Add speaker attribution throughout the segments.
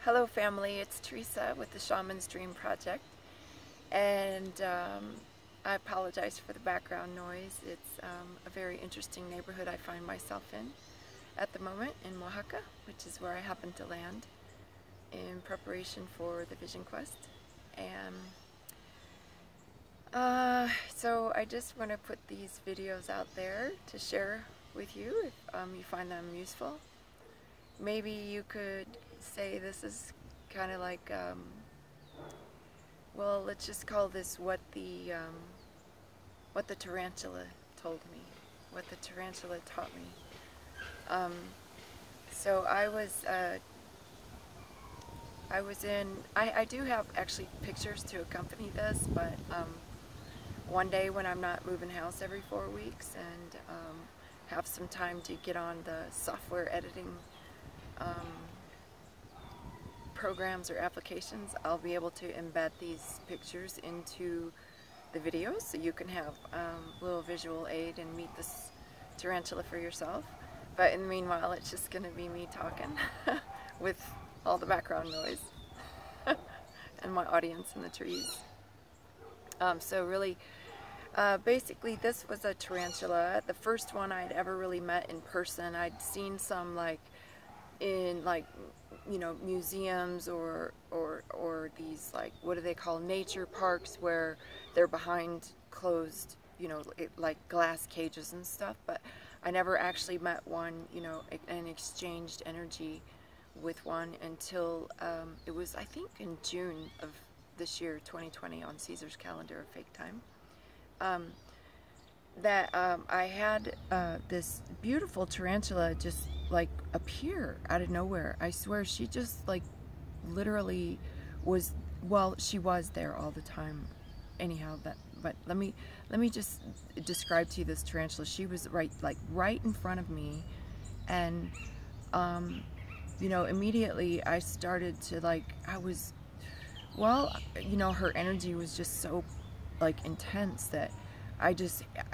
Speaker 1: Hello family, it's Teresa with the Shaman's Dream Project, and I apologize for the background noise. It's a very interesting neighborhood I find myself in at the moment in Oaxaca, which is where I happen to land in preparation for the Vision Quest. And so I just want to put these videos out there to share with you if you find them useful. Maybe you could say this is kind of like, well, let's just call this what the tarantula told me, what the tarantula taught me. So I do have actually pictures to accompany this, but one day when I'm not moving house every 4 weeks and have some time to get on the software editing programs or applications, I'll be able to embed these pictures into the videos so you can have a little visual aid and meet this tarantula for yourself. But in the meanwhile, it's just going to be me talking with all the background noise and my audience in the trees. So really, basically this was a tarantula, the first one I'd ever really met in person. I'd seen some in museums or these, like, what do they call, nature parks, where they're behind closed, like glass cages and stuff, but I never actually met one, and exchanged energy with one until it was, I think, in June of this year, 2020, on Caesar's calendar of fake time. I had this beautiful tarantula just like appear out of nowhere. I swear, she just like literally was, well, she was there all the time anyhow. But let me just describe to you this tarantula. She was right in front of me, and immediately I started to her energy was just so intense that I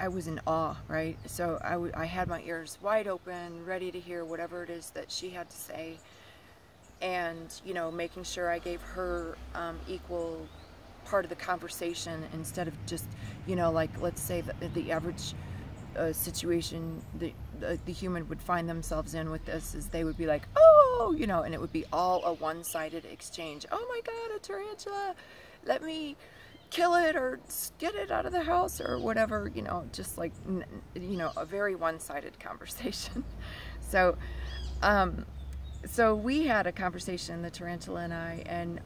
Speaker 1: was in awe, right? So I had my ears wide open, ready to hear whatever it is that she had to say, and making sure I gave her equal part of the conversation, instead of just let's say the average situation the human would find themselves in with this is they would be like, oh, and it would be all a one-sided exchange. Oh my God, a tarantula! Let me kill it or get it out of the house or whatever, just like, a very one-sided conversation. So so we had a conversation, the tarantula and I, and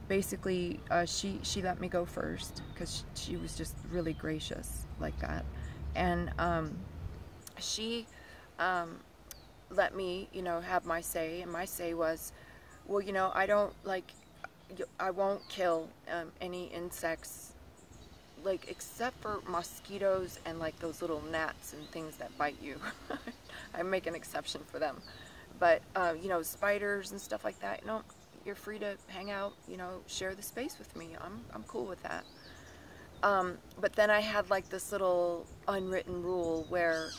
Speaker 1: basically she let me go first because she was just really gracious like that, and she let me have my say, and my say was, well, I won't kill any insects, except for mosquitoes and those little gnats and things that bite you. I make an exception for them. But spiders and stuff like that, you're free to hang out, share the space with me. I'm cool with that. But then I had this little unwritten rule where,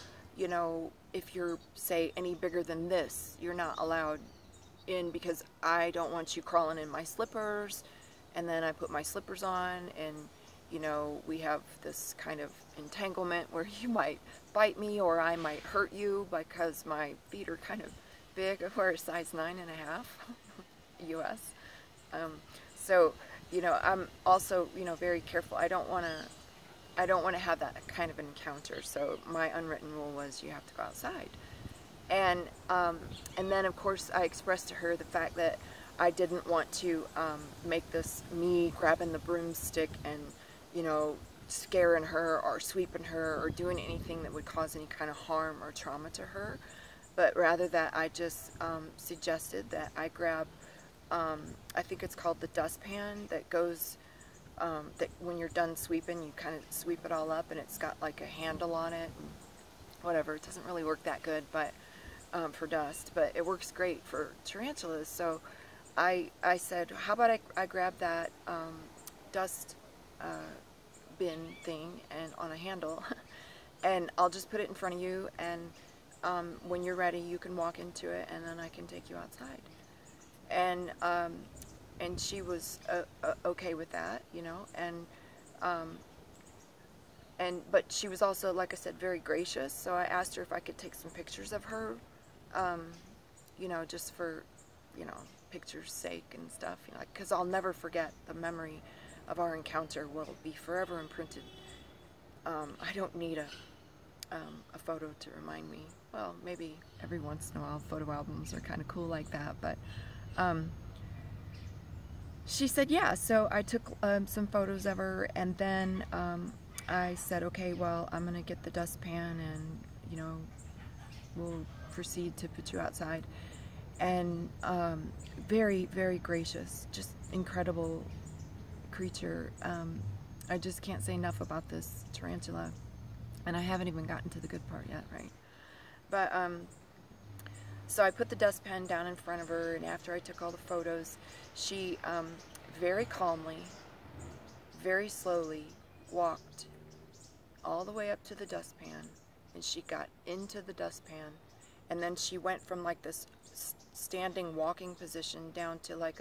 Speaker 1: if you're, say, any bigger than this, you're not allowed in, because I don't want you crawling in my slippers. And then I put my slippers on, and we have this kind of entanglement where you might bite me or I might hurt you, because my feet are kind of big. I wear a size 9.5 US. So I'm also very careful. I don't want to have that kind of encounter. So my unwritten rule was you have to go outside. And then of course I expressed to her the fact that I didn't want to make this me grabbing the broomstick and scaring her or sweeping her or doing anything that would cause any kind of harm or trauma to her, but rather that I just suggested that I grab, I think it's called the dustpan, that goes, that when you're done sweeping, you kind of sweep it all up, and it's got like a handle on it, and whatever. It doesn't really work that good, but for dust, but it works great for tarantulas. So I said, how about I grab that dust bin thing and on a handle, and I'll just put it in front of you, and when you're ready, you can walk into it, and then I can take you outside. And and she was okay with that, you know, but she was also, like I said, very gracious. So I asked her if I could take some pictures of her, you know, just for, you know, pictures' sake and stuff, you know, because I'll never forget the memory of our encounter. Will be forever imprinted. I don't need a photo to remind me. Well, maybe every once in a while photo albums are kind of cool like that, but she said yeah. So I took some photos of her, and then I said, okay, well, I'm gonna get the dustpan, and you know, we'll proceed to put you outside. And very, very gracious, just incredible creature. I just can't say enough about this tarantula, and I haven't even gotten to the good part yet, right? But so I put the dustpan down in front of her, and after I took all the photos, she very calmly, very slowly walked all the way up to the dustpan, and she got into the dustpan, and then she went from like this standing walking position down to like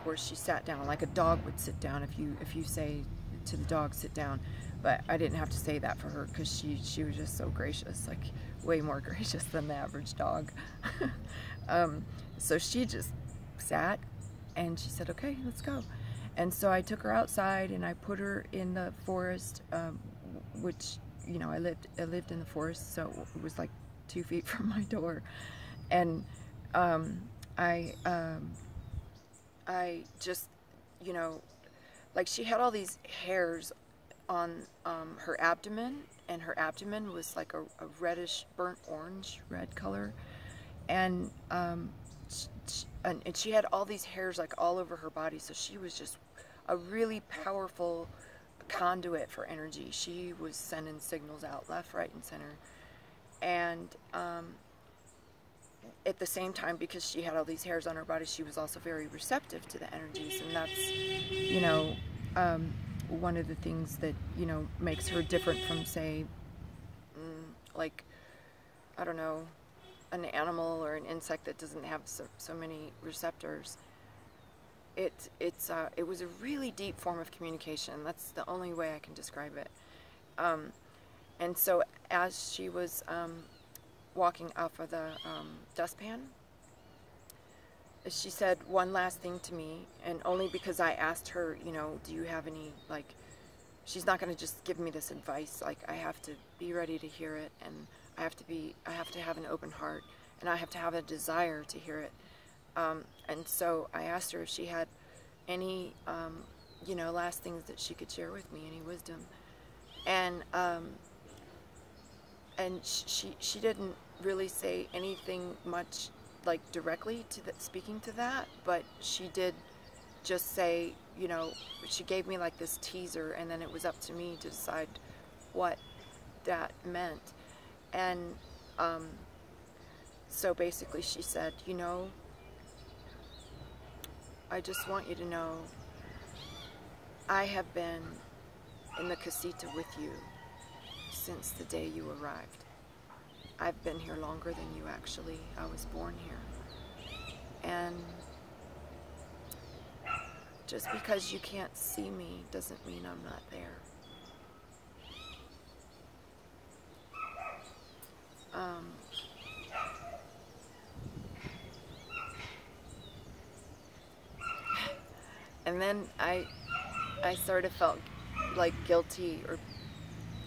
Speaker 1: where she sat down, like a dog would sit down if you say to the dog sit down. But I didn't have to say that for her, because she was just so gracious, like way more gracious than the average dog. So she just sat, and she said, okay, let's go. And so I took her outside, and I put her in the forest, which, you know, I lived in the forest, so it was like 2 feet from my door. And I just, you know, like, she had all these hairs on her abdomen, and her abdomen was like a reddish, burnt orange red color, and she had all these hairs like all over her body. So she was just a really powerful conduit for energy. She was sending signals out left, right, and center. And at the same time, because she had all these hairs on her body, she was also very receptive to the energies, and that's, you know, one of the things that, you know, makes her different from, say, like, I don't know, an animal or an insect that doesn't have so many receptors. It was a really deep form of communication. That's the only way I can describe it. And so as she was walking off of the dustpan, she said one last thing to me, and only because I asked her, you know, do you have any, like, she's not going to just give me this advice. Like, I have to be ready to hear it, and I have to have an open heart, and I have to have a desire to hear it. And so I asked her if she had any, you know, last things that she could share with me, any wisdom. And she didn't really say anything much, like, directly to speaking to that, but she did just say, you know, she gave me like this teaser, and then it was up to me to decide what that meant. And so basically she said, you know, I just want you to know I have been in the casita with you since the day you arrived. I've been here longer than you, actually. I was born here. And just because you can't see me doesn't mean I'm not there. And then I sort of felt like guilty, or,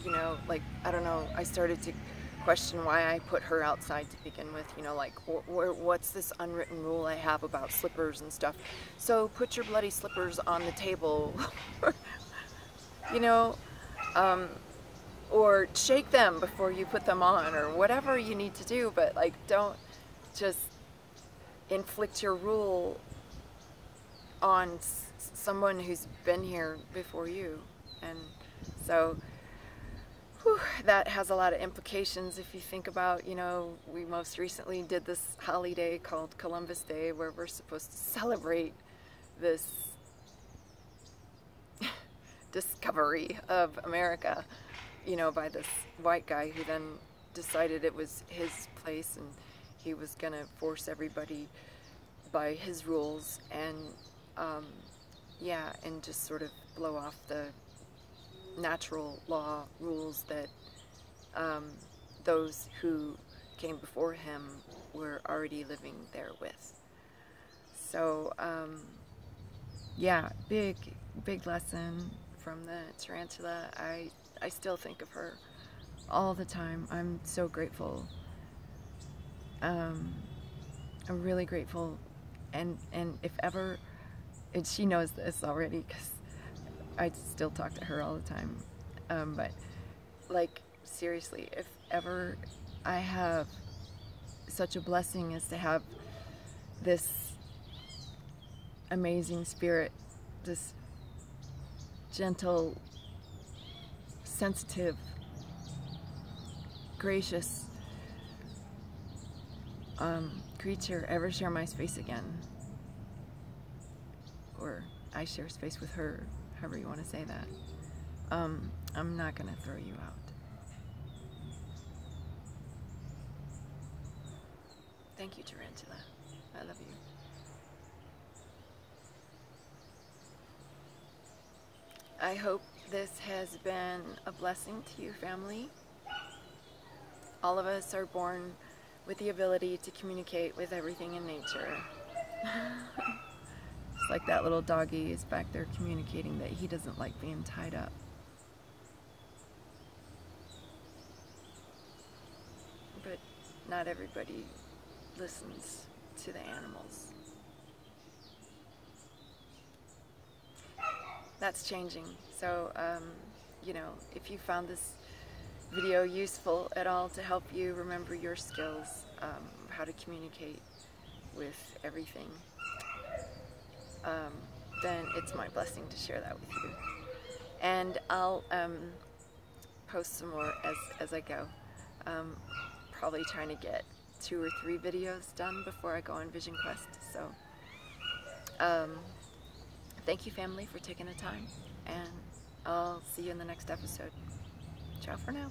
Speaker 1: you know, like, I don't know, I started to question why I put her outside to begin with, you know, like, what's this unwritten rule I have about slippers and stuff? So put your bloody slippers on the table, you know, or shake them before you put them on, or whatever you need to do, but, like, don't just inflict your rule on someone who's been here before you. And so that has a lot of implications if you think about, you know, we most recently did this holiday called Columbus Day, where we're supposed to celebrate this discovery of America, you know, by this white guy who then decided it was his place, and he was gonna force everybody by his rules, and yeah, and just sort of blow off the natural law rules that those who came before him were already living there with. So yeah, big lesson from the tarantula. I still think of her all the time. I'm so grateful. I'm really grateful, and if ever, and she knows this already because I still talk to her all the time, but like seriously, if ever I have such a blessing as to have this amazing spirit, this gentle, sensitive, gracious creature ever share my space again, or I share space with her, however you want to say that, I'm not gonna throw you out. Thank you, Tarantula. I love you. I hope this has been a blessing to you, family. All of us are born with the ability to communicate with everything in nature. It's like that little doggy is back there communicating that he doesn't like being tied up. But not everybody listens to the animals. That's changing. So, you know, if you found this video useful at all to help you remember your skills, how to communicate with everything, then it's my blessing to share that with you. And I'll post some more as I go. Probably trying to get 2 or 3 videos done before I go on Vision Quest. So thank you, family, for taking the time, and I'll see you in the next episode. Ciao for now.